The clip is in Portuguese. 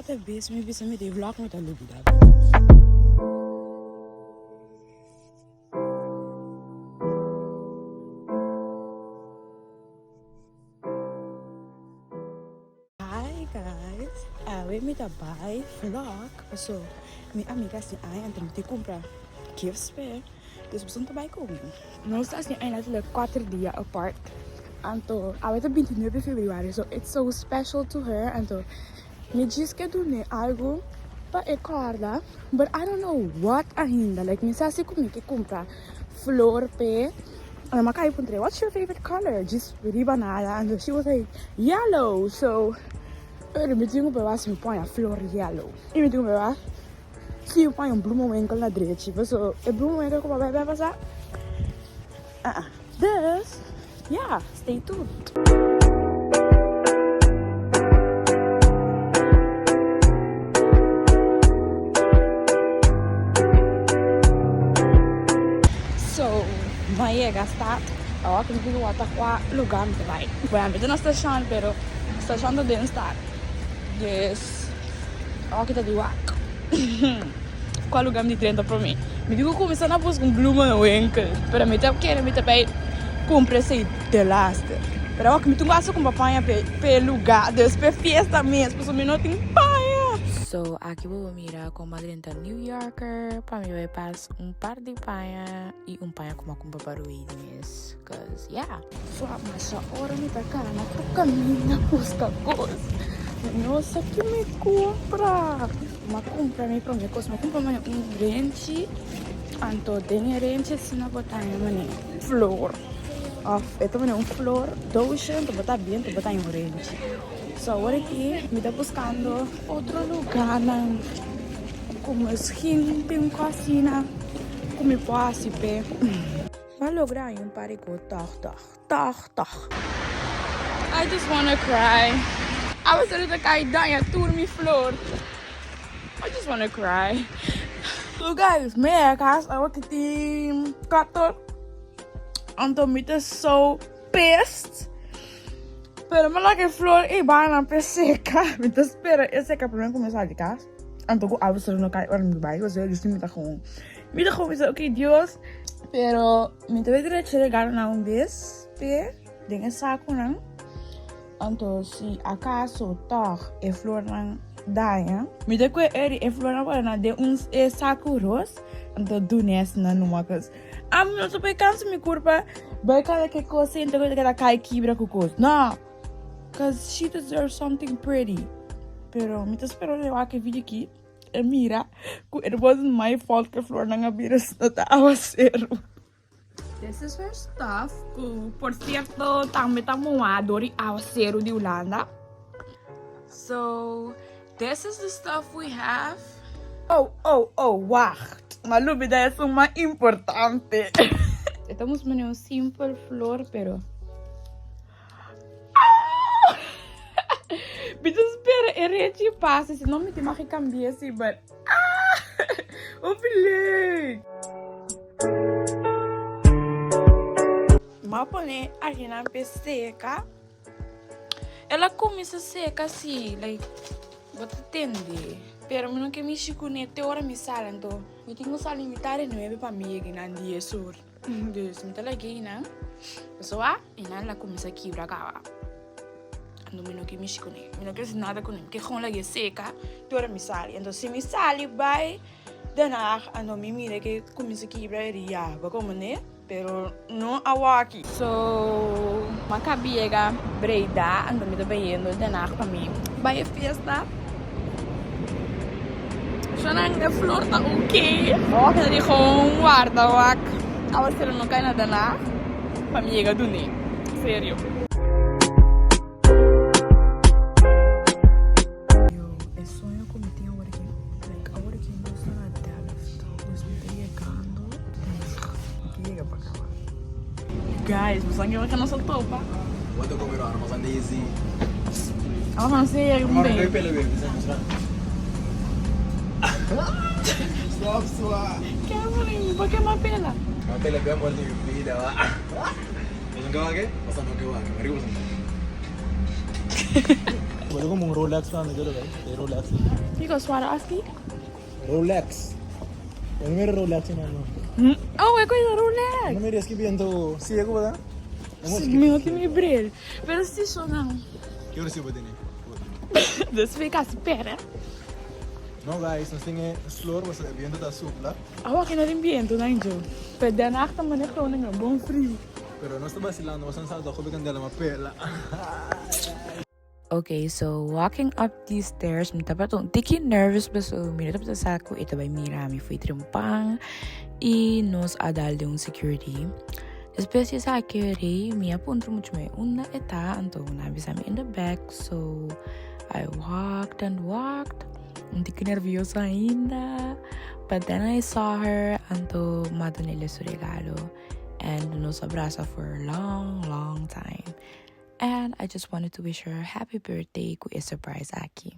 até vez me visa me de vlog met een lobby daar. Hi guys, we met een bij vlog. So, mijn amiga is aan en dan moet ik kumpra gifts bij. Dus we zijn erbij komen. Nou staat ze eigenlijk 4 dagen apart. Anto, I went 29 February, so it's so special to her. Anto, me diz que do ne algo para recorda, but I don't know what ainda. Like, me sabe como que compra flor pe. And I'm like, what's your favorite color? Just ribanada. And she was like, yellow. So, me digo para was me põe a flor yellow. E me digo para was, se eu põe bloemenwinkel na direita, so e bloemenwinkel como vai passar? Dus, yeah, stay tuned. So, my yega staat. Ako hindi ko wata kwa lugar mo tayo. Bueno, dito na stasyon, pero stasyon to din staat. Yes. Ako kita diwak. Qual lugar me trenta para mim? Me digo começar na busca bloemenwinkel. Pero me tap querer me tapei compra esse de laster. Pero ako me tunga com papai pe lugar, dus pe fiesta mesmo, porque me não tem paia. So, aqui vou mirar com uma lenta New Yorker, para mim vai passar par de paia e paia com uma compra para o Idnes. Cause yeah. So, mas a hora me tá cara na caminho busca coisa. Nossa, que me compra! Uma compra me para minha coisa, uma compra rente. Anto tem rente se não botar em flor. Of ito man flor, doce, to botar bien, to botar orange. So agora aqui me está buscando outro lugar como skin, tem cocina, como posso pe. Vai lograr parigo toch. I just wanna cry. I was ready to cry down tour me floor. I just wanna cry. So guys, minha casa agora que tem 14. Anto me tá so pissed. Pero me lá que flor e bana pe seca. Me tá espera é seca para mim começar de casa. Anto com avos não cai para mim vai, você disse me tá com. Me tá com isso, ok, Deus. Pero me tá ver de regalo na vez, pe, tem saco não. Anto se acaso tá e flor não daia. Me tá com e flor não de uns e saco ros. Anto do nessa na numa casa. Não tô pecando me curva. Vai cada que coisa então que ela cai quebra com coisa. Não. Cause she deserves something pretty. Pero me tá esperando eu aqui vídeo aqui. E mira, it wasn't my fault que a flor não abria no aguacero. This is her stuff. Por cierto, também tá moado de aguacero de Holanda. So, this is the stuff we have. Oh, wacht. Malubi, dat is uma importante. Estamos com simple flor, pero... Mas espera, é rete passa, senão me tem que cambiar assim, but... O filho! Mas põe aqui na seca. Ela começa seca assim, like... Vou te entender. Pero eu não quero mexer com ele, até hora me sala, então. Eu tenho que sair limitar e não é para mim, que não dia sur. Dus, me tá aqui, né? Pessoal, e não ela começa a quebrar cá. Então, eu não quero mexer com ele. Eu não quero fazer nada com ele, porque com ela seca, até hora me sale. Então, se me sale, vai, danar, então me mira que começa a quebrar e água, como né? Pero não a aqui. So, uma cabiega breida, então me tá bem danar para mim. Vai a festa. Sanang de flor tá ok. Kita di kong warta wak. Awas sila no kaya na dana. Pamiga dun eh. Sério. É sonho como tem agora aqui. Like, agora que eu estou na Delft. Deus me tá chegando. Que chega pra cá. Guys, você sabe que eu não sou topa. Vou te comer uma maçã daisy. Ah, não sei, eu não bem. Stop, sua. Kevin, por que uma pela? Uma pela bem pode vir da lá. Você não quer? Você não quer? Mari você. Boleh kau mau Rolex kan negara kan? Rolex. You go swat aski? Rolex. Yang mere Rolex ini anu. Oh, é coisa Rolex. Ano mere eski biento. Si aku bata? Meu que me brilha. Pero se isso não. Que hora si bata ni? Dus fica à espera. No guys, nós temos slower, mas o viento está supla. Awa que não tem viento, não é? Pero na acta mané croning é bom frio. Pero nós estamos vacilando, mas não sabe ako bigan dela mapela. Okay, so walking up these stairs, dapat tong tiki nervous ba so mira dapat sa ko ito ba mira mi foi trimpang e nos adal de un security. Después sa security, mi apunto mucho me una eta anto na bisa mi in the back, so I walked and walked. Hindi ko nervioso ainda. But then I saw her anto madonile su regalo and nos abraza for a long time. And I just wanted to wish her a happy birthday, ku surprise aki.